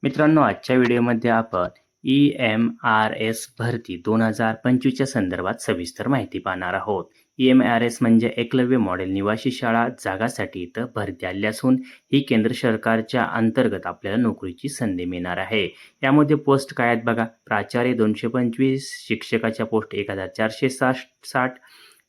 मित्रांनो, आजच्या व्हिडिओमध्ये आपण ई-एम-आर-एस भरती 2025च्या संदर्भात सविस्तर माहिती पाहणार आहोत. ई-एम-आर-एस म्हणजे एकलव्य मॉडेल निवासी शाळा जागासाठी इथं भरती आली असून ही केंद्र सरकारच्या अंतर्गत आपल्याला नोकरीची संधी मिळणार आहे. यामध्ये पोस्ट काय आहेत बघा. प्राचार्य 225, शिक्षकाच्या पोस्ट 1460,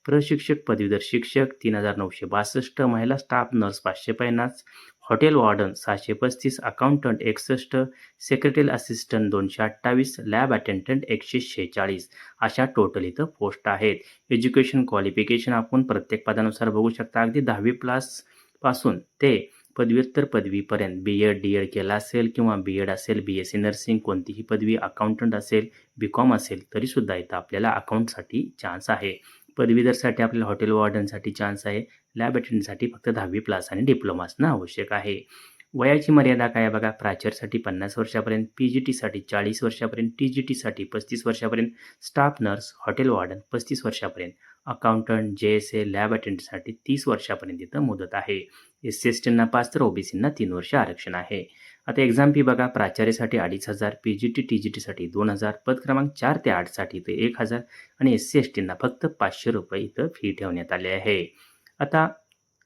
प्रशिक्षक पदवीधर शिक्षक 3962, महिला staff nurse 550, hotel warden 635, accountant 61, secretary assistant 228, lab attendant 146 अशा टोटल इथं पोस्ट आहेत. एज्युकेशन क्वालिफिकेशन आपण प्रत्येक पदानुसार बघू शकता. अगदी 10वी प्लस पासून ते पदव्युत्तर पदवीपर्यंत बी-एड, डी-एड केला असेल किंवा बी-एड असेल, बी-एस-सी नर्सिंग कोणतीही पदवी, अकाउंटंट असेल, बी-कॉम असेल तरीसुद्धा इथं आपल्याला अकाउंटसाठी चान्स आहे. पदवीधरसाठी आपल्याला हॉटेल वॉर्डनसाठी चान्स आहे. लॅब अटेंडंटसाठी फक्त 10वी प्लस आणि डिप्लोमा असणं आवश्यक आहे. वयाची मर्यादा काय आहे बघा. प्राचार्यसाठी 50 वर्षापर्यंत, पी-जी-टीसाठी 40 वर्षापर्यंत, टी-जी-टीसाठी 35 वर्षापर्यंत, स्टाफ नर्स, हॉटेल वॉर्डन 35 वर्षापर्यंत, अकाउंटंट, जे-एस-ए, लॅब अटेंडंटसाठी 30 वर्षापर्यंत इथं मुदत आहे. एस-सी-एस-टींना 5 तर ओबीसींना 3 वर्ष आरक्षण आहे. आता एक्झाम फी बघा. प्राचार्यसाठी 2500, पी-जी-टी, टी-जी-टीसाठी 2000, पद क्रमांक 4 ते 8 साठी इथं 1000 आणि एस-सी-एस-टींना फक्त ₹500 इथं फी ठेवण्यात आली आहे. आता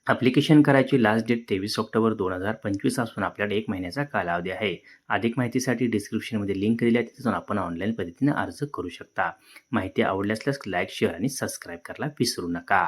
ॲप्लिकेशन करायची लास्ट डेट 23 ऑक्टोबर 2025 असून आपल्याला 1 महिन्याचा कालावधी आहे. अधिक माहितीसाठी डिस्क्रिप्शनमध्ये लिंक दिली आहे, तिथे जाऊन आपण ऑनलाईन पद्धतीने अर्ज करू शकता. माहिती आवडल्यास लाईक, शेअर आणि सबस्क्राईब करायला विसरू नका.